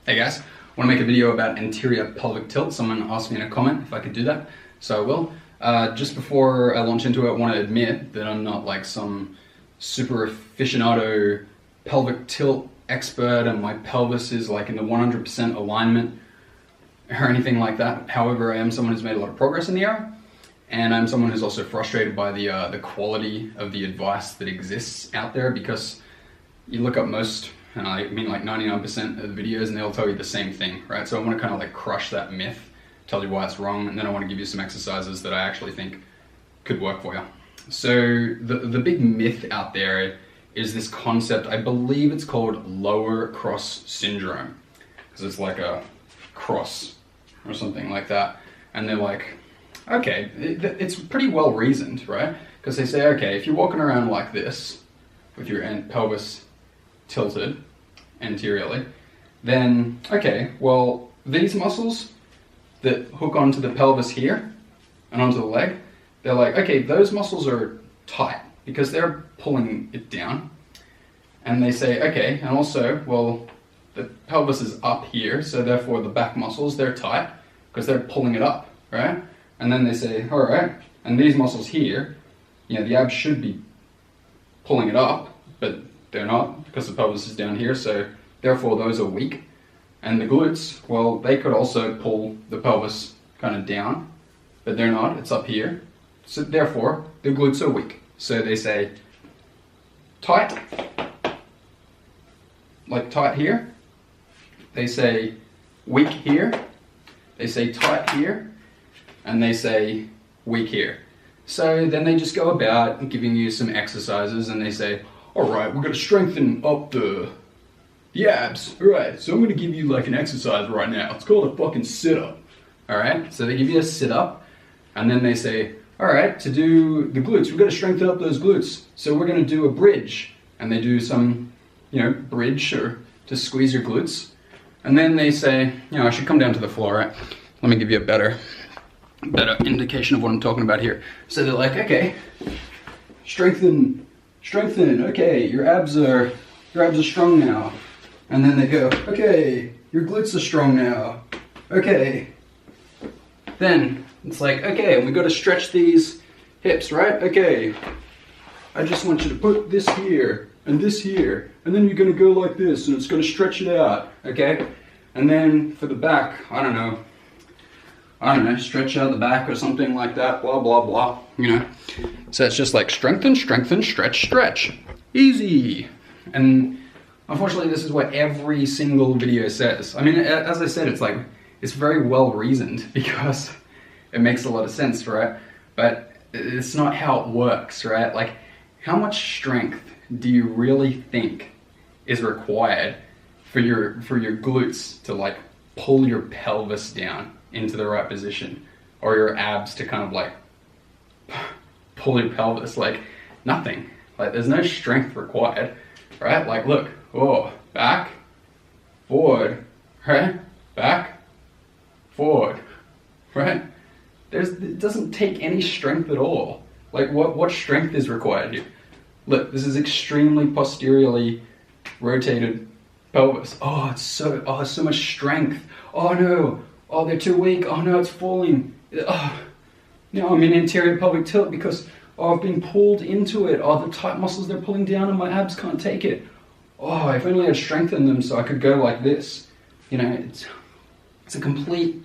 Hey guys, I want to make a video about anterior pelvic tilt. Someone asked me in a comment if I could do that, so I will. Just before I launch into it, I want to admit that I'm not like some super aficionado pelvic tilt expert and my pelvis is like in the 100% alignment or anything like that. However, I am someone who's made a lot of progress in the area, and I'm someone who's also frustrated by the quality of the advice that exists out there, because you look up most, and I mean like 99% of the videos, and they'll tell you the same thing, right? So I want to kind of like crush that myth, tell you why it's wrong, and then I want to give you some exercises that I actually think could work for you. So the big myth out there is this concept, I believe it's called lower cross syndrome, because it's like a cross or something like that. And they're like, okay, it's pretty well reasoned, right? Because they say, okay, if you're walking around like this with your pelvis tilted anteriorly, then okay, well, these muscles that hook onto the pelvis here and onto the leg, they're like, okay, those muscles are tight because they're pulling it down. And they say, okay, and also, well, the pelvis is up here, so therefore the back muscles, they're tight because they're pulling it up, right? And then they say, all right, and these muscles here, you know, the abs should be pulling it up, but they're not because the pelvis is down here, so therefore those are weak. And the glutes, well, they could also pull the pelvis kind of down, but they're not, it's up here. So therefore, the glutes are weak. So they say tight, like tight here. They say weak here. They say tight here. And they say weak here. So then they just go about giving you some exercises, and they say, all right, we're gonna strengthen up the abs. All right, so I'm gonna give you like an exercise right now. It's called a fucking sit-up. All right, so they give you a sit-up, and then they say, all right, to do the glutes, we're gonna strengthen up those glutes. So we're gonna do a bridge. And they do some, you know, bridge or to squeeze your glutes. And then they say, you know, I should come down to the floor, right? Let me give you a better indication of what I'm talking about here. So they're like, okay, strengthen, okay, your abs are strong now. And then they go, okay, your glutes are strong now. Okay. Then it's like, okay, and we got to stretch these hips, right? Okay, I just want you to put this here, and then you're gonna go like this, and it's gonna stretch it out, okay? And then for the back, I don't know, stretch out the back or something like that, blah, blah, blah, you know? So it's just like strengthen, stretch. Easy. And unfortunately, this is what every single video says. I mean, as I said, it's very well reasoned because it makes a lot of sense, right? But it's not how it works, right? Like, how much strength do you really think is required for your glutes to like pull your pelvis down into the right position, or your abs to kind of like pull your pelvis? Like, nothing. Like, there's no strength required, right? Like, look, oh, back, forward, right? Back, forward, right? It doesn't take any strength at all. Like, what strength is required here? Look, this is extremely posteriorly rotated pelvis. Oh, it's so much strength. Oh no, oh, they're too weak. Oh no, it's falling. Oh, now I'm in anterior pelvic tilt because, oh, I've been pulled into it. Oh, the tight muscles, they're pulling down and my abs can't take it. Oh, if only I'd strengthened them so I could go like this. You know, it's a complete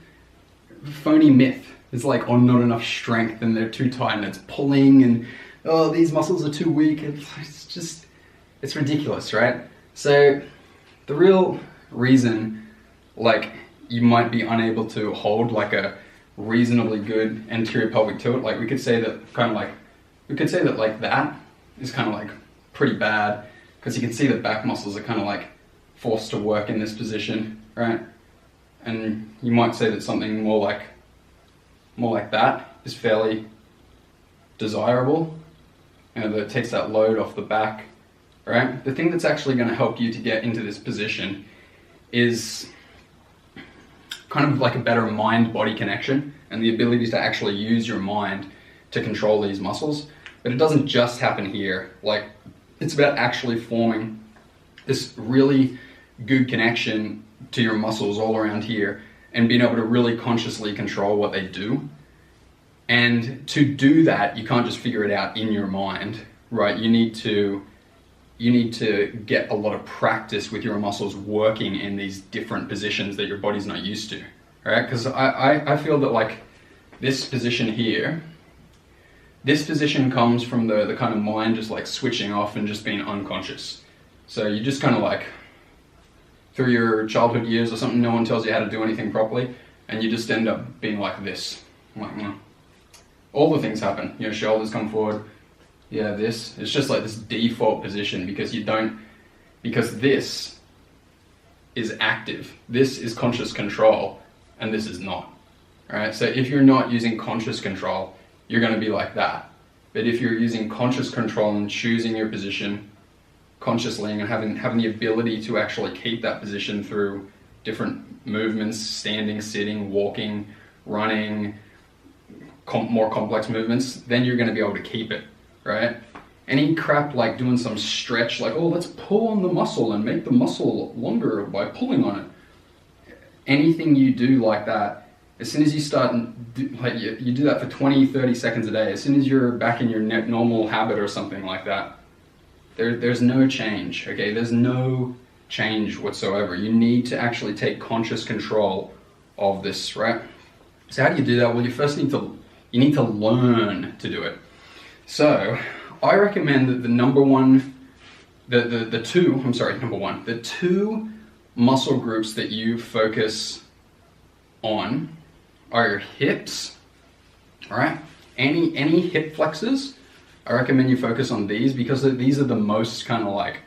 phony myth. It's like, oh, not enough strength and they're too tight and it's pulling, and oh, these muscles are too weak. It's ridiculous, right? So the real reason, like, you might be unable to hold like a reasonably good anterior pelvic tilt, like we could say that that is kind of like pretty bad, because you can see the back muscles are kind of like forced to work in this position, right? And you might say that something more like that is fairly desirable, you know, that takes that load off the back, right? The thing that's actually going to help you to get into this position is kind of like a better mind-body connection and the ability to actually use your mind to control these muscles. But it doesn't just happen here. Like, it's about actually forming this really good connection to your muscles all around here and being able to really consciously control what they do. And to do that, you can't just figure it out in your mind, right? You need to get a lot of practice with your muscles working in these different positions that your body's not used to, right? Because I feel that like this position here, this position comes from the kind of mind just like switching off and just being unconscious. So you just kind of like, through your childhood years or something, no one tells you how to do anything properly, and you just end up being like this. Like, all the things happen. Your shoulders come forward. Yeah, this. It's just like this default position because this is active. This is conscious control, and this is not. Alright, so if you're not using conscious control, you're going to be like that. But if you're using conscious control and choosing your position consciously and having the ability to actually keep that position through different movements, standing, sitting, walking, running, more complex movements, then you're going to be able to keep it, right? Any crap like doing some stretch, like, oh, let's pull on the muscle and make the muscle longer by pulling on it. Anything you do like that, as soon as you start, like you do that for 20, 30 seconds a day, as soon as you're back in your normal habit or something like that, there's no change, okay? There's no change whatsoever. You need to actually take conscious control of this, right? So how do you do that? Well, you first need to learn to do it. So I recommend that the two muscle groups that you focus on are your hips, all right? Any hip flexors, I recommend you focus on these because these are the most kind of like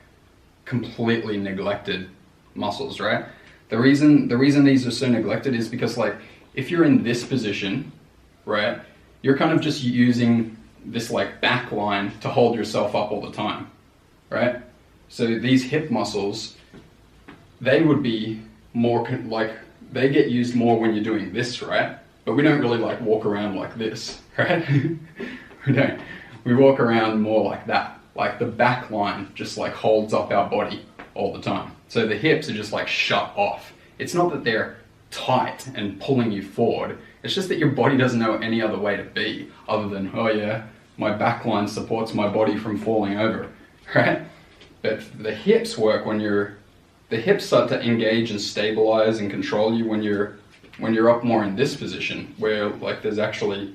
completely neglected muscles, right? The reason these are so neglected is because like if you're in this position, right, you're kind of just using this like back line to hold yourself up all the time, right? So these hip muscles, they would be more like, they get used more when you're doing this, right? But we don't really like walk around like this, right? We don't. We walk around more like that. Like the back line just like holds up our body all the time. So the hips are just like shut off. It's not that they're tight and pulling you forward. It's just that your body doesn't know any other way to be other than, oh yeah, my back line supports my body from falling over, right? But the hips work the hips start to engage and stabilize and control you when you're up more in this position where like there's actually,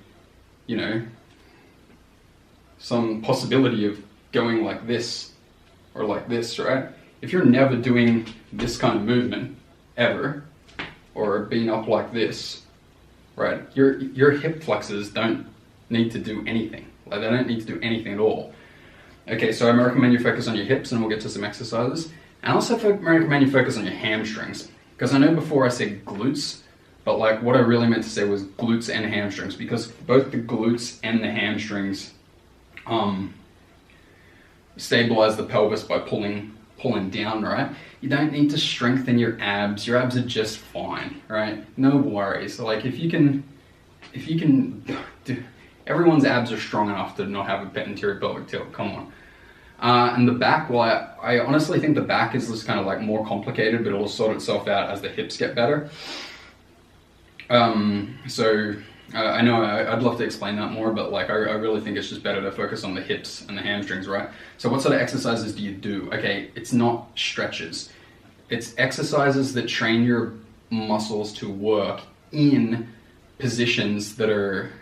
you know, some possibility of going like this or like this, right? If you're never doing this kind of movement ever, or being up like this, right? Your hip flexors don't need to do anything. Like they don't need to do anything at all. Okay, so I recommend you focus on your hips and we'll get to some exercises. And also recommend you focus on your hamstrings. Because I know before I said glutes, but like what I really meant to say was glutes and hamstrings, because both the glutes and the hamstrings stabilize the pelvis by pulling down, right? You don't need to strengthen your abs. Your abs are just fine, right? No worries. Like if you can do, everyone's abs are strong enough to not have a anterior pelvic tilt. Come on. And the back, well, I honestly think the back is just kind of like more complicated, but it'll sort itself out as the hips get better. I know I'd love to explain that more, but like I really think it's just better to focus on the hips and the hamstrings, right? So what sort of exercises do you do? Okay, it's not stretches. It's exercises that train your muscles to work in positions that are,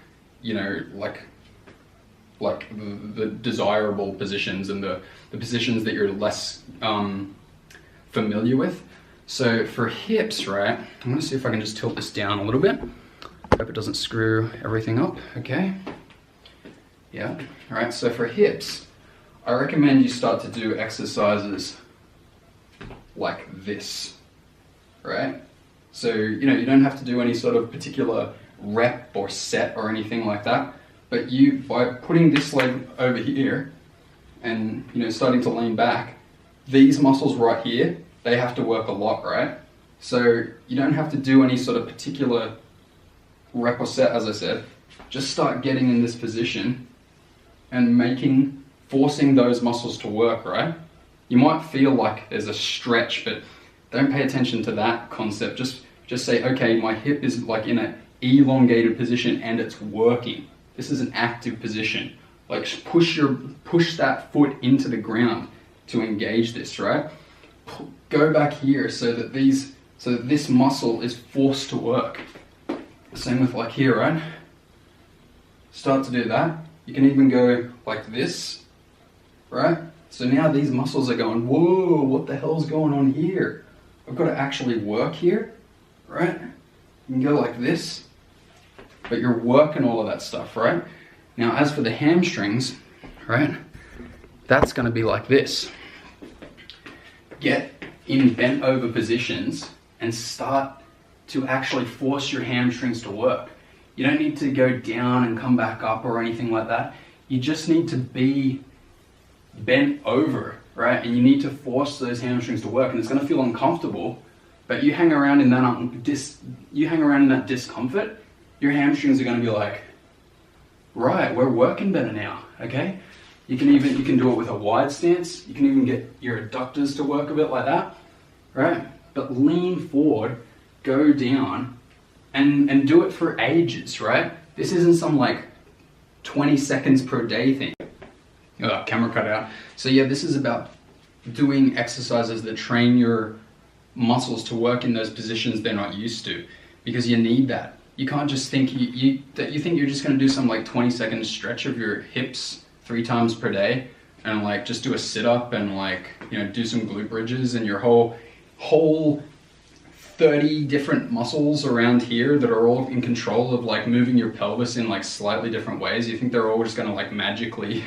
you know, like the desirable positions and the positions that you're less familiar with. So for hips, right, I'm gonna see if I can just tilt this down a little bit. Hope it doesn't screw everything up, okay? Yeah, all right, so for hips, I recommend you start to do exercises like this, right? So, you know, you don't have to do any sort of particular rep or set or anything like that, but you, by putting this leg over here and, you know, starting to lean back, these muscles right here, they have to work a lot, right? So you don't have to do any sort of particular rep or set, as I said. Just start getting in this position and forcing those muscles to work, right? You might feel like there's a stretch, but Don't pay attention to that concept. Just say, okay, my hip is like in an elongated position and it's working. This is an active position. Like push that foot into the ground to engage this, right? Go back here so that this muscle is forced to work. Same with like here, right? Start to do that. You can even go like this, right? So now these muscles are going, whoa, what the hell's going on here? I've got to actually work here, right? You can go like this, but you're working all of that stuff, right? Now, as for the hamstrings, right? That's going to be like this. Get in bent over positions and start to actually force your hamstrings to work. You don't need to go down and come back up or anything like that. You just need to be bent over, right? And you need to force those hamstrings to work, and it's going to feel uncomfortable, but you hang around in that discomfort, your hamstrings are going to be like, right, we're working better now, okay? You can do it with a wide stance. You can even get your adductors to work a bit like that, right? But lean forward, go down, and do it for ages, right? This isn't some like 20 seconds per day thing. Oh, camera cut out. So yeah, this is about doing exercises that train your muscles to work in those positions they're not used to, because you need that. You can't just think you think you're just going to do some like 20-second stretch of your hips 3 times per day and like just do a sit-up and like, you know, do some glute bridges, and your whole 30 different muscles around here that are all in control of like moving your pelvis in like slightly different ways. You think they're all just going to like magically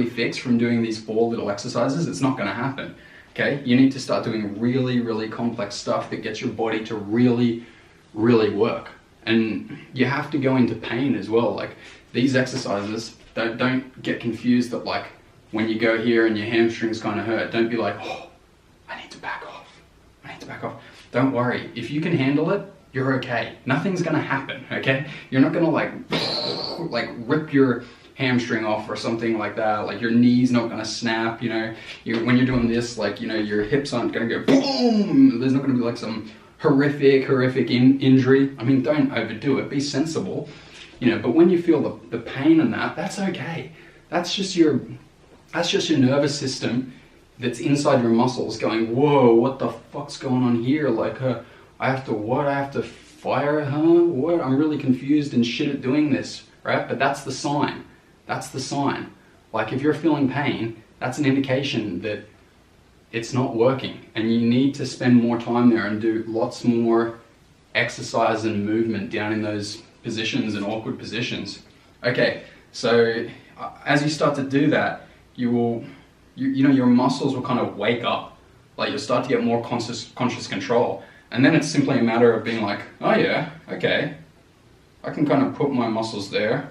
fix from doing these 4 little exercises? It's not going to happen. Okay, you need to start doing really complex stuff that gets your body to really work, and you have to go into pain as well. Like these exercises, don't get confused that like when you go here and your hamstrings kind of hurt, don't be like, oh, I need to back off. Don't worry, if you can handle it, you're okay. Nothing's gonna happen, okay? You're not gonna like rip your hamstring off or something like that. Like your knee's not gonna snap, you know? When you're doing this, like, you know, your hips aren't gonna go boom. There's not gonna be like some horrific injury. I mean, don't overdo it, be sensible, you know, but when you feel the pain in that, that's okay. That's just your nervous system that's inside your muscles going, whoa, what the fuck's going on here? Like, I have to fire, huh? What? I'm really confused and shit at doing this, right? But that's the sign. Like if you're feeling pain, that's an indication that it's not working, and you need to spend more time there and do lots more exercise and movement down in those positions and awkward positions. Okay, so as you start to do that, you know, your muscles will kind of wake up. Like you'll start to get more conscious control. And then it's simply a matter of being like, oh yeah, okay, I can kind of put my muscles there,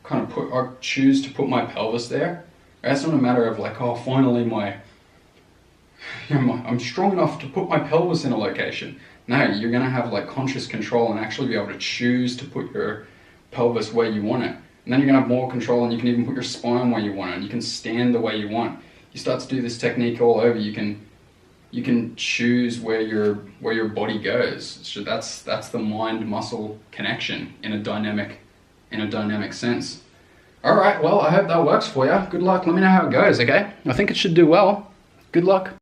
I choose to put my pelvis there. It's not a matter of like, oh, finally I'm strong enough to put my pelvis in a location. No, you're gonna have like conscious control and actually be able to choose to put your pelvis where you want it. And then you're gonna have more control, and you can even put your spine where you want it, and you can stand the way you want. You start to do this technique all over, you can choose where your body goes. So that's the mind-muscle connection in a dynamic sense. All right, well, I hope that works for you. Good luck. Let me know how it goes, okay? I think it should do well. Good luck.